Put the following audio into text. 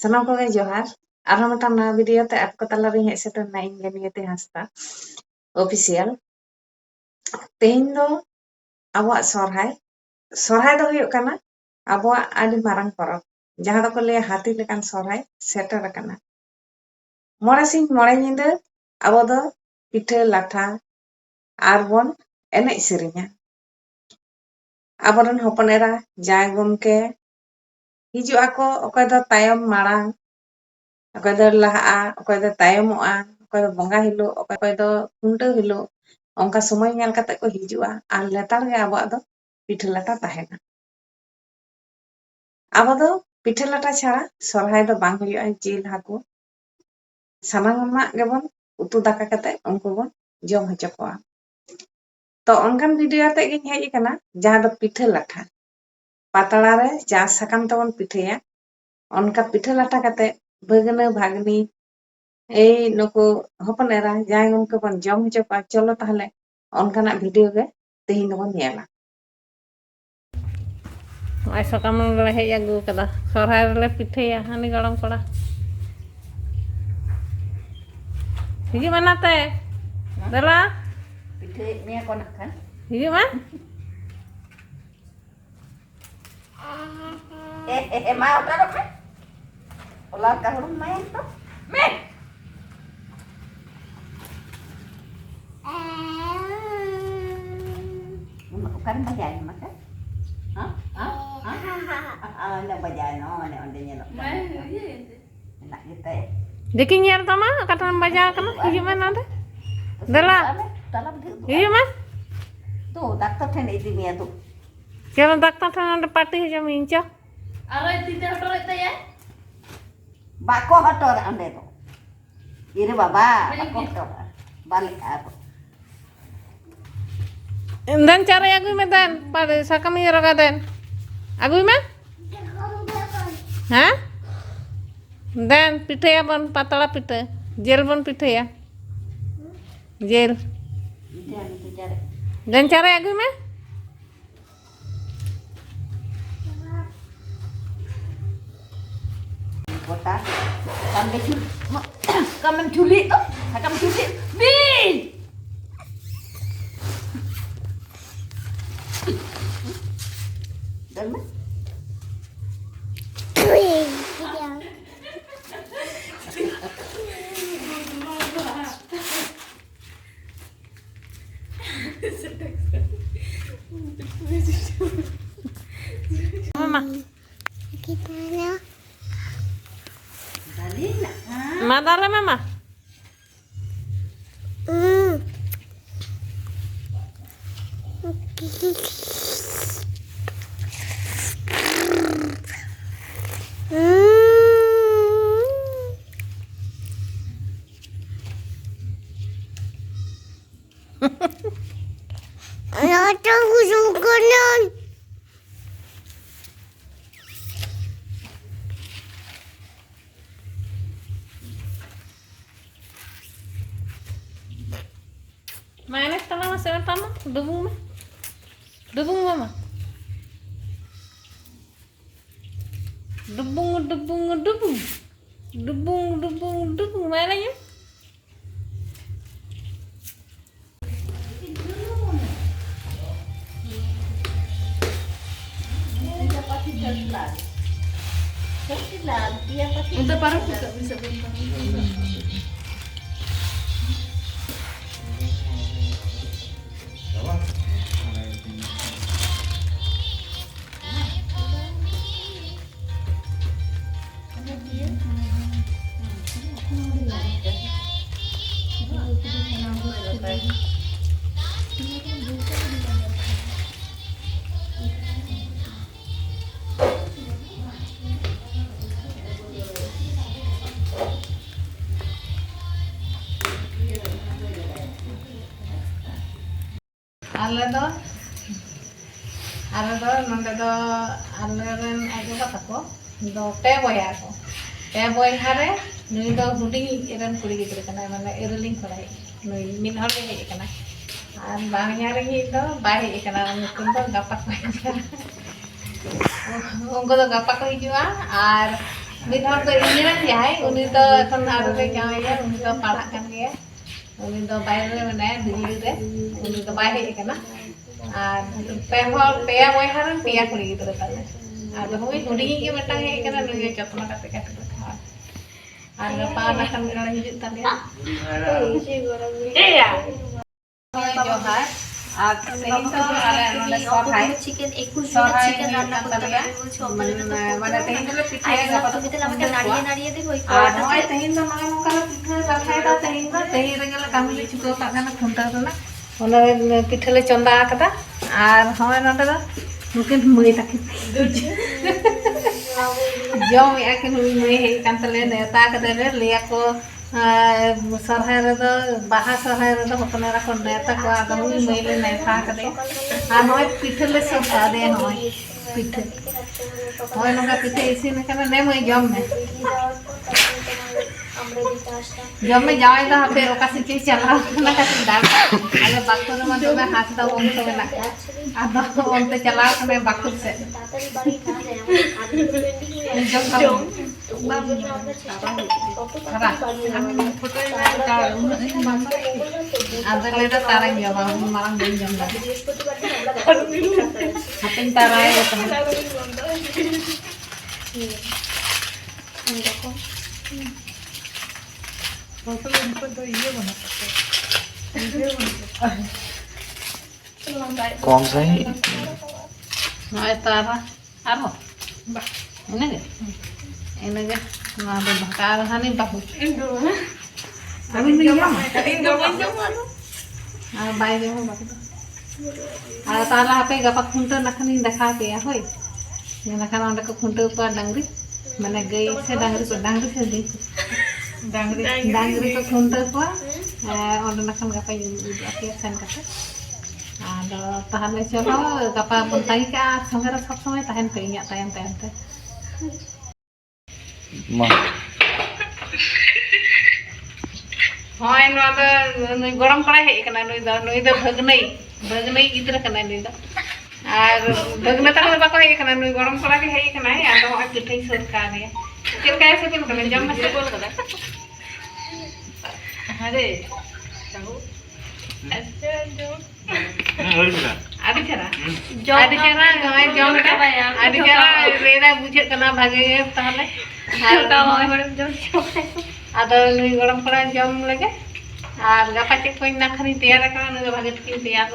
Sanam koge johar. Arham mitang nawa video te app ko talaring hej seterna ᱤᱧ ᱜᱮ ᱱᱤᱭᱟᱹᱛᱮ ᱦᱟᱸᱥᱫᱟ official ᱛᱮᱦᱮᱧ ᱫᱚ ᱟᱵᱚᱣᱟᱜ ᱥᱚᱨᱦᱟᱭ ᱫᱚ ᱦᱩᱭᱩᱜ ᱠᱟᱱᱟ ᱟᱵᱚᱣᱟᱜ ᱟᱹᱰᱤ ᱢᱟᱨᱟᱝ ᱯᱚᱨᱚᱵᱽ ᱡᱟᱦᱟᱸ ᱫᱚᱠᱚ ᱞᱟᱹᱭᱟ ᱦᱟᱹᱛᱤ ᱞᱮᱠᱟᱱ ᱥᱚᱨᱦᱟᱭ ᱥᱮᱴᱮᱨ ᱟᱠᱟᱱᱟ ᱢᱚᱬᱮ ᱥᱤᱧ ᱢᱚᱬᱮ ᱧᱤᱫᱟᱹ ᱟᱵᱚ ᱫᱚ ᱯᱤᱴᱷᱟᱹ ᱞᱟᱴᱷᱟ ᱟᱨᱵᱚᱱ ᱮᱱᱮᱡ ᱥᱮᱨᱮᱧᱟ ᱟᱵᱚᱨᱮᱱ ᱦᱚᱯᱚᱱ ᱮᱨᱟ ᱡᱟᱶᱟᱭ ᱜᱚᱢᱠᱮ ᱦᱤᱡᱩᱜ ᱟᱠᱚ ᱚᱠᱚᱭ ᱫᱚ ᱛᱟᱭᱚᱢ ᱢᱟᱲᱟᱝ ᱚᱠᱚᱭ ᱫᱚ ᱞᱟᱦᱟᱜᱼᱟ ᱚᱠᱚy ᱫᱚ ᱛᱟᱭᱚᱢᱚᱜᱼᱟ ᱚᱠᱚᱭ ᱫᱚ ᱵᱚᱸᱜᱟ ᱦᱤᱞᱳᱜ ᱚᱠᱚᱭ ᱫᱚ ᱠᱷᱩᱱᱴᱟᱹᱣ ᱦᱤᱞᱳᱜ ᱚᱱᱠᱟ ᱥᱚᱢᱚᱭ ᱧᱮᱞ ᱠᱟᱛᱮ ᱠᱚ ᱦᱤᱡᱩᱜᱼᱟ ᱟᱨ ᱞᱮᱛᱟᱲ ᱜᱮ ᱟᱵᱚᱣᱟᱜ ᱫᱚ ᱯᱤᱴᱷᱟᱹ ᱞᱟᱴᱷᱟ ᱛᱟᱦᱮᱱᱟ ᱟᱵᱚ ᱫᱚ ᱯᱤᱴᱷᱟᱹ ᱞᱟᱴᱷᱟ ᱪᱷᱟᱲᱟ ᱥᱚᱨᱦᱟᱭ ᱫᱚ ᱵᱟᱝ ᱦᱩᱭᱩᱜᱼᱟ ᱡᱤᱞ ᱦᱟᱹᱠᱩ ᱥᱟᱱᱟᱢᱟᱜ ᱜᱮᱵᱚन ᱩᱛᱩ ᱫᱟᱠᱟ ᱠᱟᱛᱮ ᱩᱱᱠᱩ ᱵᱚᱱ ᱡᱚᱢ ᱦᱚᱪᱚ ᱠᱚᱣᱟ ᱛᱚ ᱚᱱᱠᱟᱱ ᱵᱷᱤᱰᱤᱭᱳ ᱟᱛᱮ ᱜᱤᱧ ᱦᱮᱡ ᱟᱠᱟᱱᱟ ᱡᱟᱦᱟᱸ ᱫᱚ ᱯᱤᱴᱷᱟᱹ ᱞᱟᱴᱷᱟ ᱯᱟᱛᱲᱟ ᱨᱮ ᱡᱟ ᱥᱟᱠᱟᱢ ᱛᱮᱵᱚᱱ ᱯᱤᱴᱷᱟᱹᱭᱟ ᱚᱱᱠᱟ ᱯᱤᱴᱷᱟᱹ ᱞᱟᱴᱷᱟ ᱠᱟᱛᱮ ᱵᱷᱟᱹᱜᱱᱟᱹ ᱵᱷᱟᱜᱽᱱᱤ এই নুকু হপন এরা যাই গমকে বন জম হᱪᱚ ᱠᱚᱣᱟ চলো তাহলে অনকানাᱜ ভিডিও ᱜᱮ ᱛᱮᱦᱮᱧ ᱫᱚᱵᱚᱱ ᱧᱮᱞᱟ ᱱᱚᱜᱼᱚᱭ ᱥᱟᱠᱟᱢ ᱞᱮ ᱦᱮᱡ ᱟᱹᱜᱩ ᱠᱟᱫᱟ ᱥᱚᱨᱦᱟᱭ ᱨᱮᱞᱮ ᱯᱤᱴᱷᱟᱹᱭᱟ ᱦᱟᱹᱱᱤ ᱜᱚᱲᱚᱢ ᱠᱚᱲᱟ ᱦᱤᱡᱩᱜ ᱢᱮ ᱱᱟᱛᱮ ᱫᱮᱞᱟ ᱯᱤᱴᱷᱟᱹᱭᱮᱫ ᱢᱮᱭᱟ ᱠᱚ ᱱᱟᱜ ᱠᱷᱟᱱ ᱦᱤᱡᱩᱜ ᱢᱮ ᱢᱟ ᱚᱴᱟᱨᱚᱜ ᱢᱮ ᱚᱞᱟ ᱠᱟ ᱦᱩᱲᱩᱢ ᱢᱟᱭᱟ ᱛᱚ ᱢᱮ Bukan bajain maka? Hah? Nak bajain nak onde nyelok. Enak gitu ya. देखी ñeer tama katan bajaa kana hijuk me nade dela hijuk me Tuh, daktar ten idi mia tuh. kela daktar tan ande pati hijau minca Arai tidak hotor itu ya? Bako hotor ande tuh. Iri baba, bako hotor. Balik aku. dan cara aguy me dan pada sakam roga den aguy me ha dan piঠা ya bon patala piঠা jel bon piঠা ya jel dan cara aguy me Kota sampai culi kamu culi tuh kamu culi bin dan mah mama Gimana? Dalina madare mama Ada hubungan. Mainnya setelah masih pertama, debung mama, debung mainnya. Untuk parah juga bisa ᱟᱞᱮ ᱫᱚ ᱱᱚᱰᱮ ᱫᱚ ᱟᱞᱮᱨᱮᱱ ᱟᱭᱳ ᱵᱟᱵᱟ ᱛᱟᱠᱚ ᱫᱚ ᱯᱮ ᱵᱚᱭᱦᱟ ᱠᱚ ᱯᱮ ᱵᱚᱭᱦᱟ ᱨᱮ ᱱᱩᱭ ᱫᱚ ᱦᱩᱰᱤᱧ ᱨᱮᱱ ᱠᱩᱲᱤ ᱜᱤᱫᱽᱨᱟᱹ ᱠᱟᱱᱟᱭ ᱢᱟᱱᱮ ᱤᱨᱤᱞᱤᱧ ᱠᱚᱲᱟᱭ ᱱᱩᱭ ᱢᱤᱫ ᱦᱚᱲ ᱜᱮ ᱦᱮᱡ ᱟᱠᱟᱱᱟ ᱟᱨ ᱵᱟᱦᱧᱟᱨᱤᱧ ᱫᱚ ᱵᱟᱭ ᱦᱮᱡ ᱟᱠᱟᱱᱟ ᱩᱱᱠᱤᱱ ᱫᱚ ᱜᱟᱯᱟ ᱠᱚ ᱦᱤᱡᱩᱜᱼᱟ ᱩᱱᱠᱩ ᱫᱚ ᱜᱟᱯᱟ ᱠᱚ ᱦᱤᱡᱩᱜᱼᱟ ᱟᱨ मिद हर तो इंजीनियर जाए उनी तो एखन आरो रे जाए उनी तो पढ़ा kan गया उनी तो बाहर रे मने दिल्ली रे उनी तो बाहर हे कना आर पे हर पेया बोय हर पेया कुड़ी गिदरा ताले आर होई हुडी के मटा हे कना नुई जतना काते काते खा आर गपा ना kan गण हिजु ताले जोहार আর তেহিন তো আরে মানে সরহাই চিকেন 21 সরহাই চিকেন রান্না করতে পারবে বলছো মানে তেহিন তো পিঠা গপা তুমি তাহলে আমাকে নাড়িয়ে নাড়িয়ে দেব ওই আর নয় তেহিন তো নয় নকা পিঠা সরহাইটা তেহিন রে গেলে কামিলে চুকো কানা খুন্তা না ওনা পিঠালে চন্দা আকাদা আর হয় নটা দা মুকিন মই তাকে জম একে মই হে কান্তলে নেতা কাদে লিয়া কো सरहाय रे बाहा सरहाय रे हतने रा कोन नेता को आदो मैले नेता कदे आ होय पिठले सब सादे होय पिठ होय नका पिठे इसिन कने ने मैं जम में जाए दा फिर ओका से चला ना का दाल अरे बाकुर में तो मैं हाथ दा ओम तो ना आदो ओम ते चला कने बाकुर से जम ada leda tarang ya bang marang jam dah hapin tarai ya teman कौन सा है nah tara aro ini deh ini aja nah bakar hani bahu kami ni jam bayi jam baku tara apa gapa kunter nakani dekha pe ya hoy nakana onda ko kunter pa dangri mane gai se dangri se di dangri ko kunter pa onda nakan gapa api sen kata ada tahan cholo gapa buntai ka sangara sab samay tahan pe inya tayam te माँ होय no नुई गरम कड़ा हे कना नुई the भगनई गिद्र कना नुई the are भगना तक बाको हे कना नुई गरम कड़ा के हे कना आदो होय पिठई सरकार रे चल काय से कना जम में से बोल कदा अरे कहू अच्छा जो आदि चरा गाय जम का आदि चरा रेदा बुझे कना भागे ताले ada nui gorong kora jam lagi, gapa cek poin nak hari tiara karena nui baget kini tiara,